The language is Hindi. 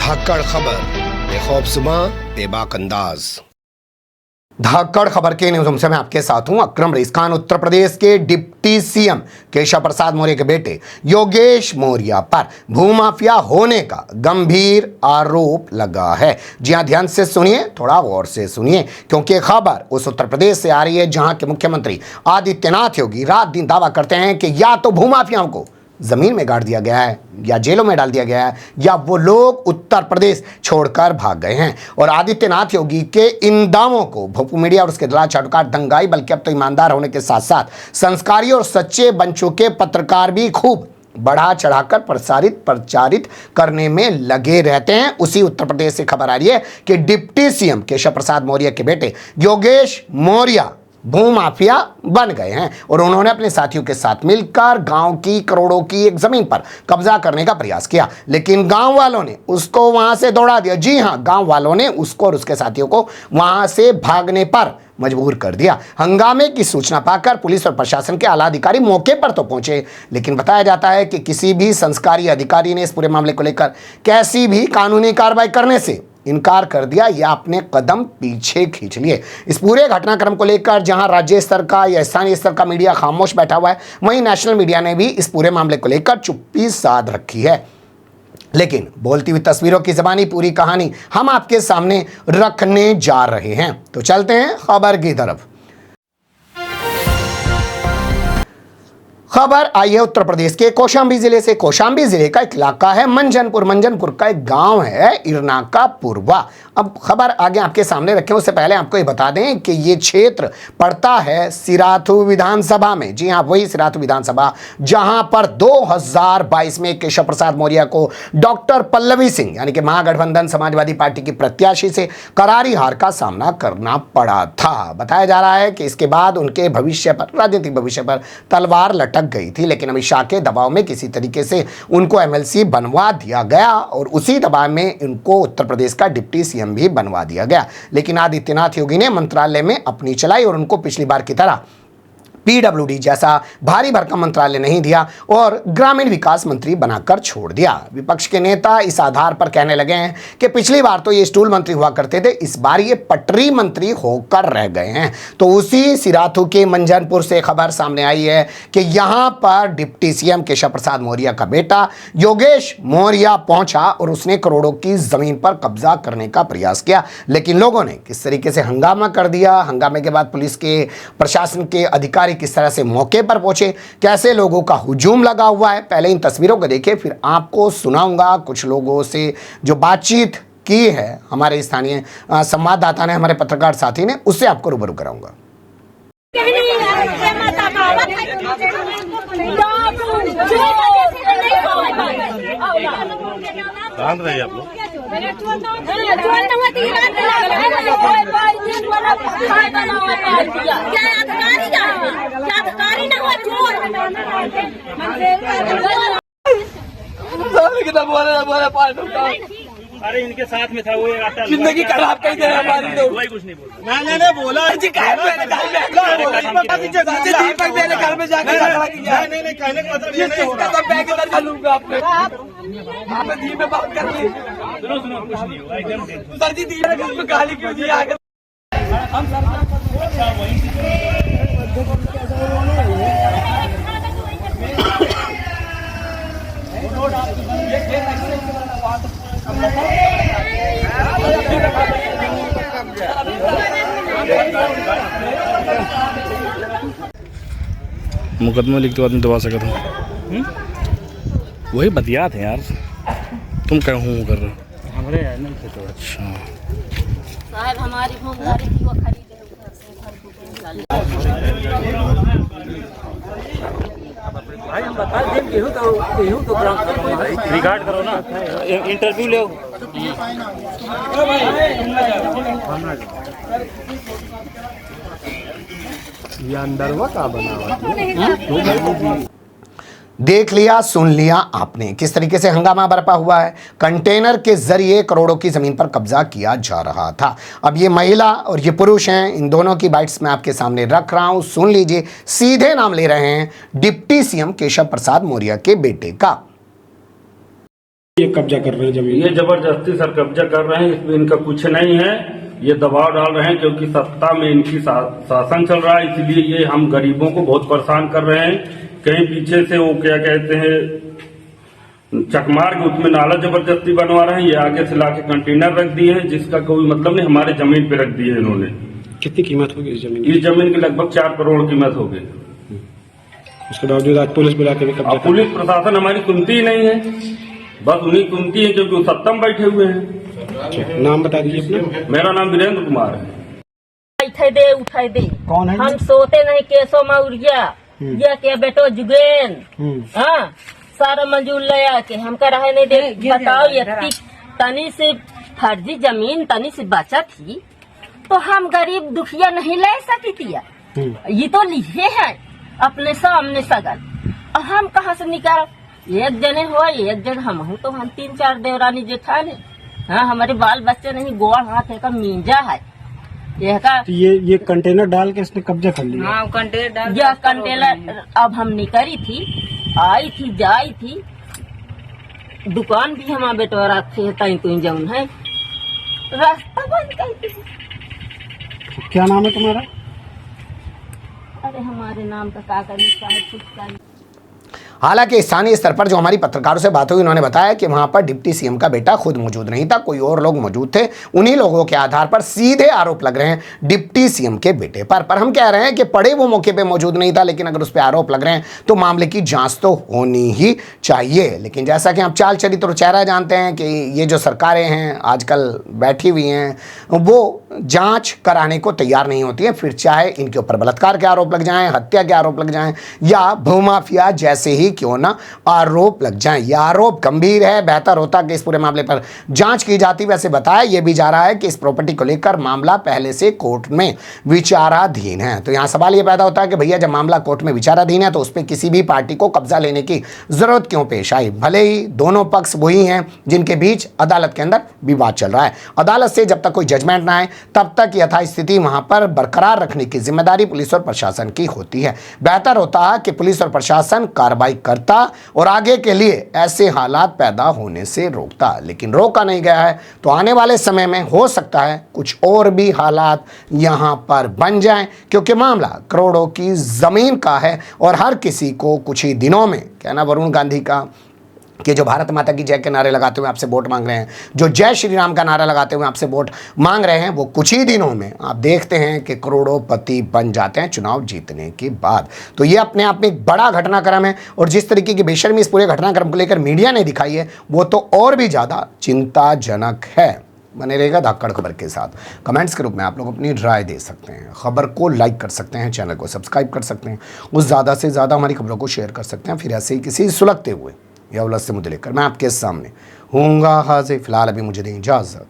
धाकड़ खबर, बेखौफसुमा बेबाक अंदाज। धाकड़ खबर के न्यूज़ रूम से मैं आपके साथ हूं अकरम रईस खान। उत्तर प्रदेश के डिप्टी सीएम केशव प्रसाद मौर्य के बेटे योगेश मौर्य पर भूमाफिया होने का गंभीर आरोप लगा है। जी हां, ध्यान से सुनिए, थोड़ा गौर से सुनिए, क्योंकि खबर उस उत्तर प्रदेश से आ रही है जहां के मुख्यमंत्री आदित्यनाथ योगी रात दिन दावा करते हैं कि या तो भूमाफियाओं को जमीन में गाड़ दिया गया है या जेलों में डाल दिया गया है या वो लोग उत्तर प्रदेश छोड़कर भाग गए हैं। और आदित्यनाथ योगी के इन दावों को भोपू मीडिया और उसके दलाल चाटुकार दंगाई, बल्कि अब तो ईमानदार होने के साथ साथ संस्कारी और सच्चे बन चुके पत्रकार भी खूब बढ़ा चढ़ाकर प्रचारित करने में लगे रहते हैं। उसी उत्तर प्रदेश से खबर आ रही है कि डिप्टी सीएम केशव प्रसाद मौर्य के बेटे योगेश मौर्य भूमाफिया बन गए हैं और उन्होंने अपने साथियों के साथ मिलकर गांव की करोड़ों की एक जमीन पर कब्जा करने का प्रयास किया, लेकिन गांव वालों ने उसको वहां से दौड़ा दिया। जी हां, गांव वालों ने उसको और उसके साथियों को वहां से भागने पर मजबूर कर दिया। हंगामे की सूचना पाकर पुलिस और प्रशासन के आला अधिकारी मौके पर तो पहुंचे, लेकिन बताया जाता है कि किसी भी संस्कारी अधिकारी ने इस पूरे मामले को लेकर कैसी भी कानूनी कार्रवाई करने से इनकार कर दिया या अपने कदम पीछे खींच लिए। इस पूरे घटनाक्रम को लेकर जहां राज्य स्तर का या स्थानीय स्तर का मीडिया खामोश बैठा हुआ है, वहीं नेशनल मीडिया ने भी इस पूरे मामले को लेकर चुप्पी साध रखी है। लेकिन बोलती हुई तस्वीरों की ज़बानी पूरी कहानी हम आपके सामने रखने जा रहे हैं। तो चलते हैं खबर की तरफ। खबर आई है उत्तर प्रदेश के कौशाम्बी जिले से। कौशाम्बी जिले का एक इलाका है मंजनपुर का एक गांव है इरना का पूर्वा। अब खबर आगे आपके सामने रखें, उससे पहले आपको ये बता दें कि ये क्षेत्र पड़ता है सिराथू विधानसभा में। जी हां, वही सिराथू विधानसभा जहां पर 2022 में केशव प्रसाद मौर्य को डॉक्टर पल्लवी सिंह यानी कि महागठबंधन समाजवादी पार्टी की प्रत्याशी से करारी हार का सामना करना पड़ा था। बताया जा रहा है कि इसके बाद उनके भविष्य पर, राजनीतिक भविष्य पर तलवार लटक गई थी, लेकिन अमित शाह के दबाव में किसी तरीके से उनको एमएलसी बनवा दिया गया और उसी दबाव में उनको उत्तर प्रदेश का डिप्टी सीएम भी बनवा दिया गया। लेकिन आदित्यनाथ योगी ने मंत्रालय में अपनी चलाई और उनको पिछली बार की तरह पीडब्ल्यूडी जैसा भारी भरकम मंत्रालय नहीं दिया और ग्रामीण विकास मंत्री बनाकर छोड़ दिया। विपक्ष के नेता इस आधार पर कहने लगे हैं कि पिछली बार तो ये स्टूल मंत्री हुआ करते थे, इस बार ये पटरी मंत्री होकर रह गए हैं। तो उसी सिराथू के मंजनपुर से खबर सामने आई है कि यहां पर डिप्टी सीएम केशव प्रसाद मौर्य का बेटा योगेश मौर्य पहुंचा और उसने करोड़ों की जमीन पर कब्जा करने का प्रयास किया, लेकिन लोगों ने किस तरीके से हंगामा कर दिया। हंगामे के बाद पुलिस के, प्रशासन के अधिकारी किस तरह से मौके पर पहुंचे, कैसे लोगों का हुजूम लगा हुआ है, पहले इन तस्वीरों को देखिए, फिर आपको सुनाऊंगा कुछ लोगों से जो बातचीत की है हमारे स्थानीय संवाददाता ने, हमारे पत्रकार साथी ने, उससे आपको रूबरू कराऊंगा। शांत रहिए आप लोग। अरे इनके साथ में था वो, जिंदगी खराब कर दे हमारी। कोई कुछ नहीं बोला। मैंने बोला दीपक मेरे घर में जाकर नहीं कहने का मतलब ये नहीं होगा। आपने दी में बात कर ली। सुनो कुछ नहीं होगा एकदम। सर जी दी में गाली क्यों दी आगे? हम अच्छा वहीं मुकदमा लिखते बाद में दबा सका था। वही बतिया थे यार, तुम क्या हूँ कर रहे हो? हमारे नहीं थे तो। अच्छा साहब हमारी भूमधारी थी, वो खरीदे उधर से घर को भाई हम बता दें गेहूं तो रिकॉर्ड करो ना, इंटरव्यू ले। ये अंदरवा का बना हुआ। देख लिया, सुन लिया आपने किस तरीके से हंगामा बरपा हुआ है। कंटेनर के जरिए करोड़ों की जमीन पर कब्जा किया जा रहा था। अब ये महिला और ये पुरुष हैं, इन दोनों की बाइट्स मैं आपके सामने रख रहा हूं, सुन लीजिए। सीधे नाम ले रहे हैं डिप्टी सीएम केशव प्रसाद मौर्य के बेटे का। ये कब्जा कर रहे हैं जमीन? ये जबरदस्ती सर कब्जा कर रहे हैं, इसमें इनका कुछ नहीं है। ये दबाव डाल रहे हैं क्योंकि सत्ता में इनकी शासन चल रहा है, इसलिए ये हम गरीबों को बहुत परेशान कर रहे हैं। कहीं पीछे से वो क्या कहते हैं चकमार के उसमें नाला जबरदस्ती बनवा रहे हैं। ये आगे से लाके कंटेनर रख दिए हैं जिसका कोई मतलब नहीं, हमारे जमीन पे रख दिए है इन्होंने। कितनी कीमत होगी इस जमीन की? इस जमीन की लगभग 4 करोड़ कीमत होगी। उसके बावजूद आज पुलिस बुला के भी कब्जा? पुलिस प्रशासन हमारी सुनती ही नहीं है, बस उन्हीं सुनती है क्योंकि वो सत्ता में बैठे हुए हैं। नाम बता दीजिए अपना। मेरा नाम वीरेंद्र कुमार है। उठाई दे कौन है? हम सोते नहीं केसो मौरिया ये के बेटो जुगेन हाँ सारा मंजूर ले आके हमका रहे नहीं दे। बताओ ये तनी से फर्जी जमीन तनी से बचा थी तो हम गरीब दुखिया नहीं ले सकी थी। ये तो लिखे है अपने सामने सगल, और हम कहाँ से निकाल? एक जने हो एक जन हम हूँ तो हम 3-4 देवरानी जेठान है। हाँ हमारे बाल बच्चे नहीं, गोड़ हाथ है का मींजा है यह का। तो ये कंटेनर डाल के इसने कब्जा कर लिया? हाँ कंटेनर यह कंटेनर अब हम निकली थी, आई थी जाई थी, दुकान भी हमारा बेटवा रखे है तई तुई जौन है रास्ता बंद कर दी। क्या नाम है तुम्हारा? अरे हमारे नाम का कागज साहब कुछ का। हालांकि स्थानीय स्तर पर जो हमारी पत्रकारों से बात हुई उन्होंने बताया कि वहां पर डिप्टी सीएम का बेटा खुद मौजूद नहीं था, कोई और लोग मौजूद थे। उन्हीं लोगों के आधार पर सीधे आरोप लग रहे हैं डिप्टी सीएम के बेटे पर हम कह रहे हैं कि पड़े वो मौके पे मौजूद नहीं था, लेकिन अगर उस पर आरोप लग रहे हैं तो मामले की जांच तो होनी ही चाहिए। लेकिन जैसा कि आप चाल चरित्र और चेहरा जानते हैं कि ये जो सरकारें हैं आजकल बैठी हुई हैं वो जांच कराने को तैयार नहीं होती है, फिर चाहे इनके ऊपर बलात्कार के आरोप लग जाएं, हत्या के आरोप लग जाएं या भूमाफिया जैसे ही क्यों ना आरोप लग जाएं। यह आरोप गंभीर है, बेहतर होता कि इस पूरे मामले पर जांच की जाती। वैसे बताया यह भी जा रहा है कि इस प्रॉपर्टी को लेकर मामला पहले से कोर्ट में विचाराधीन है। तो यहां सवाल यह पैदा होता है कि भैया जब मामला कोर्ट में विचाराधीन है तो उस पर किसी भी पार्टी को कब्जा लेने की जरूरत क्यों पेश आई? भले ही दोनों पक्ष वही हैं जिनके बीच अदालत के अंदर विवाद चल रहा है। अदालत से जब तक कोई जजमेंट ना आए तब तक यथास्थिति वहां पर बरकरार रखने की जिम्मेदारी पुलिस और प्रशासन की होती है। बेहतर होता है कि पुलिस और प्रशासन कार्रवाई करता और आगे के लिए ऐसे हालात पैदा होने से रोकता, लेकिन रोका नहीं गया है। तो आने वाले समय में हो सकता है कुछ और भी हालात यहां पर बन जाएं, क्योंकि मामला करोड़ों की जमीन का है और हर किसी को कुछ ही दिनों में, कहना वरुण गांधी का कि जो भारत माता की जय के नारे लगाते हुए आपसे वोट मांग रहे हैं, जो जय श्री राम का नारा लगाते हुए आपसे वोट मांग रहे हैं, वो कुछ ही दिनों में आप देखते हैं कि करोड़ोंपति बन जाते हैं चुनाव जीतने के बाद। तो ये अपने आप में एक बड़ा घटनाक्रम है और जिस तरीके की बेशर्मी इस पूरे घटनाक्रम को लेकर मीडिया ने दिखाई है वो तो और भी ज़्यादा चिंताजनक है। बने रहेगा धाकड़ खबर के साथ। कमेंट्स के रूप में आप लोग अपनी राय दे सकते हैं, खबर को लाइक कर सकते हैं, चैनल को सब्सक्राइब कर सकते हैं, उस ज़्यादा से ज़्यादा हमारी खबरों को शेयर कर सकते हैं। फिर ऐसे ही किसी सुलगते हुए या उलझते मुद्दे लेकर मैं आपके सामने हूँगा हाजिर। फिलहाल अभी मुझे दें इजाज़त।